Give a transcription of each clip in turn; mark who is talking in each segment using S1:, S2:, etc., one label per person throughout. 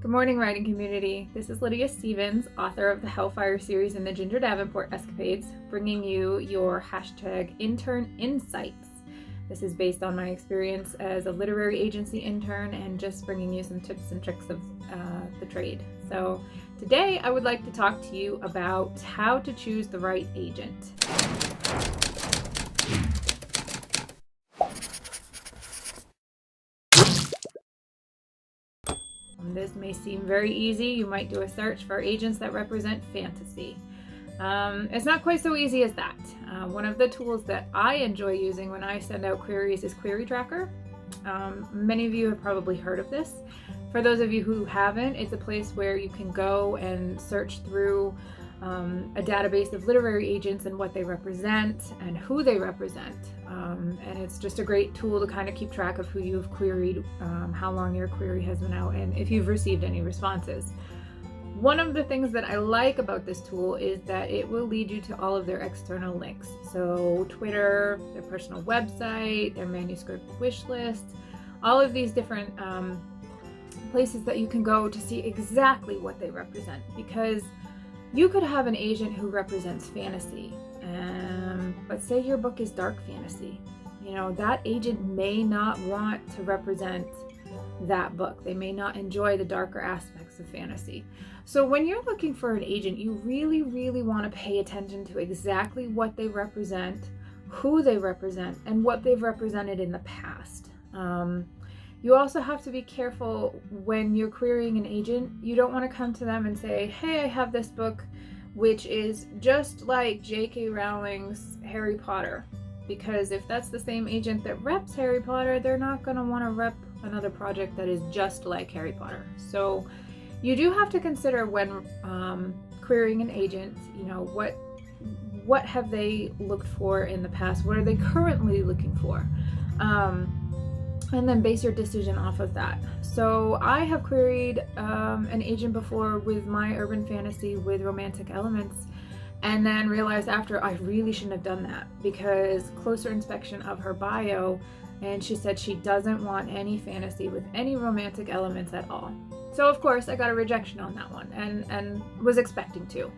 S1: Good morning, writing community. This is Lydia Stevens, author of the Hellfire series and the Ginger Davenport escapades, bringing you your #intern insights. This is based on my experience as a literary agency intern and just bringing you some tips and tricks of the trade. So today I would like to talk to you about how to choose the right agent. This may seem very easy. You might do a search for agents that represent fantasy. It's not quite so easy as that. One of the tools that I enjoy using when I send out queries is Query Tracker. Many of you have probably heard of this. For those of you who haven't, it's a place where you can go and search through a database of literary agents and what they represent and who they represent. And it's just a great tool to kind of keep track of who you've queried, how long your query has been out, and if you've received any responses. One of the things that I like about this tool is that it will lead you to all of their external links. So Twitter, their personal website, their manuscript wish list, all of these different places that you can go to see exactly what they represent. Because you could have an agent who represents fantasy, but say your book is dark fantasy. You know, that agent may not want to represent that book. They may not enjoy the darker aspects of fantasy. So when you're looking for an agent, you really, really want to pay attention to exactly what they represent, who they represent, and what they've represented in the past. You also have to be careful when you're querying an agent. You don't want to come to them and say, hey, I have this book which is just like J.K. Rowling's Harry Potter. Because if that's the same agent that reps Harry Potter, they're not going to want to rep another project that is just like Harry Potter. So you do have to consider when querying an agent, you know, what have they looked for in the past? What are they currently looking for? And then base your decision off of that. So I have queried an agent before with my urban fantasy with romantic elements, and then realized after I really shouldn't have done that, because closer inspection of her bio, and she said she doesn't want any fantasy with any romantic elements at all. So of course I got a rejection on that one, and was expecting to.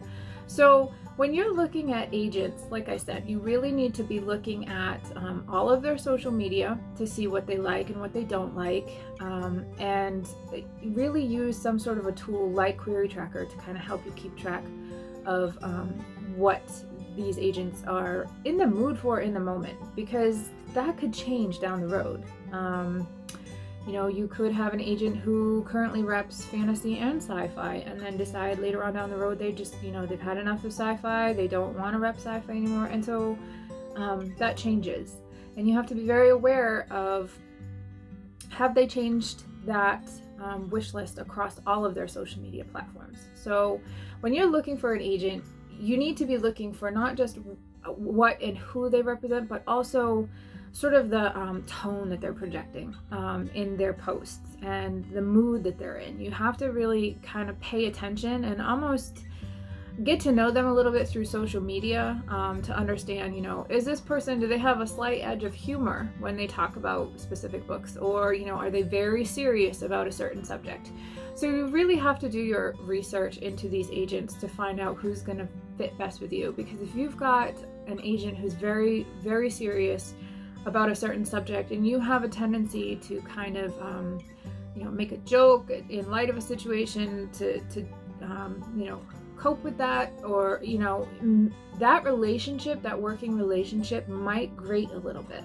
S1: So when you're looking at agents, like I said, you really need to be looking at all of their social media to see what they like and what they don't like, and really use some sort of a tool like Query Tracker to kind of help you keep track of what these agents are in the mood for in the moment, because that could change down the road. You know, you could have an agent who currently reps fantasy and sci-fi and then decide later on down the road they just, you know, they've had enough of sci-fi, they don't want to rep sci-fi anymore, and so that changes. And you have to be very aware of, have they changed that wish list across all of their social media platforms. So when you're looking for an agent, you need to be looking for not just what and who they represent, but also sort of the tone that they're projecting in their posts and the mood that they're in. You have to really kind of pay attention and almost get to know them a little bit through social media to understand, you know, is this person, do they have a slight edge of humor when they talk about specific books? Or, you know, are they very serious about a certain subject? So you really have to do your research into these agents to find out who's going to fit best with you. Because if you've got an agent who's very, very serious about a certain subject, and you have a tendency to kind of, you know, make a joke in light of a situation to you know, cope with that, or, you know, that relationship, that working relationship might grate a little bit.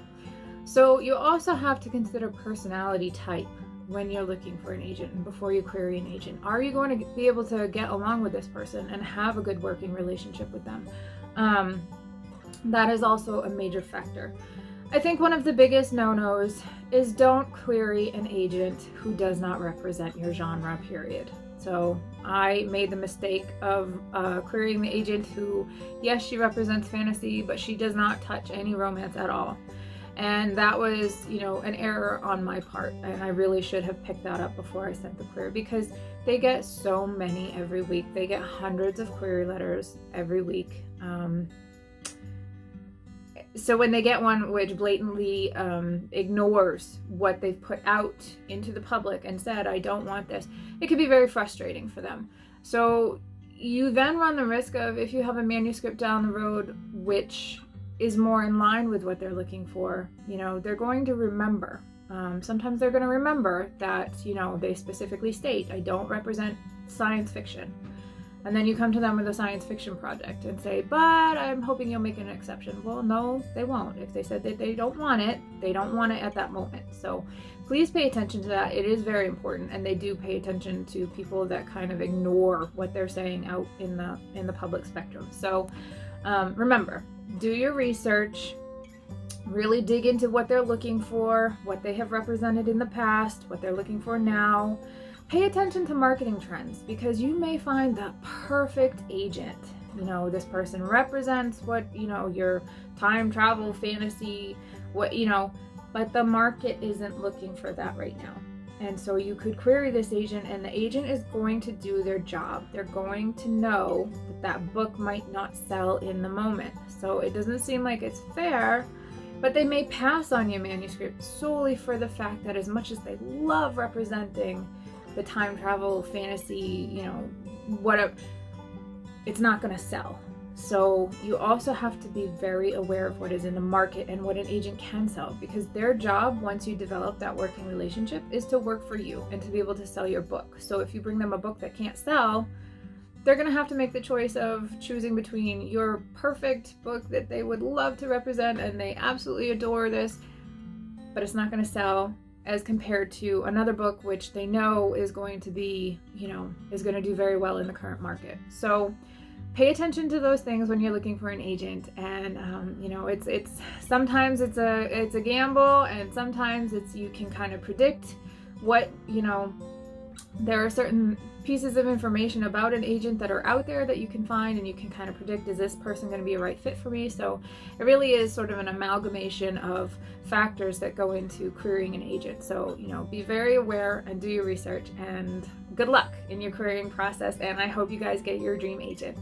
S1: So you also have to consider personality type when you're looking for an agent and before you query an agent. Are you going to be able to get along with this person and have a good working relationship with them? That is also a major factor. I think one of the biggest no-nos is don't query an agent who does not represent your genre, period. So I made the mistake of querying the agent who, yes, she represents fantasy, but she does not touch any romance at all. And that was, you know, an error on my part, and I really should have picked that up before I sent the query, because they get so many every week. They get hundreds of query letters every week. So when they get one which blatantly ignores what they've put out into the public and said, I don't want this, it can be very frustrating for them. So you then run the risk of, if you have a manuscript down the road which is more in line with what they're looking for, they're going to remember. Sometimes they're going to remember that, they specifically state, I don't represent science fiction. And then you come to them with a science fiction project and say, but I'm hoping you'll make an exception. Well, no, they won't. If they said that they don't want it, they don't want it at that moment. So please pay attention to that. It is very important, and they do pay attention to people that kind of ignore what they're saying out in the public spectrum. So remember, do your research, really dig into what they're looking for, what they have represented in the past, what they're looking for now. Pay attention to marketing trends, because you may find the perfect agent. This person represents what, your time travel fantasy, but the market isn't looking for that right now. And so you could query this agent, and the agent is going to do their job. They're going to know that book might not sell in the moment. So it doesn't seem like it's fair, but they may pass on your manuscript solely for the fact that, as much as they love representing the time travel fantasy, whatever, it's not going to sell. So you also have to be very aware of what is in the market and what an agent can sell, because their job, once you develop that working relationship, is to work for you and to be able to sell your book. So if you bring them a book that can't sell, they're going to have to make the choice of choosing between your perfect book that they would love to represent and they absolutely adore this, but it's not going to sell, as compared to another book which they know is going to be, is going to do very well in the current market. So pay attention to those things when you're looking for an agent. And it's sometimes it's a gamble, and sometimes you can kind of predict what, there are certain pieces of information about an agent that are out there that you can find, and you can kind of predict, is this person going to be a right fit for me? So it really is sort of an amalgamation of factors that go into querying an agent. So, be very aware and do your research, and good luck in your querying process. And I hope you guys get your dream agent.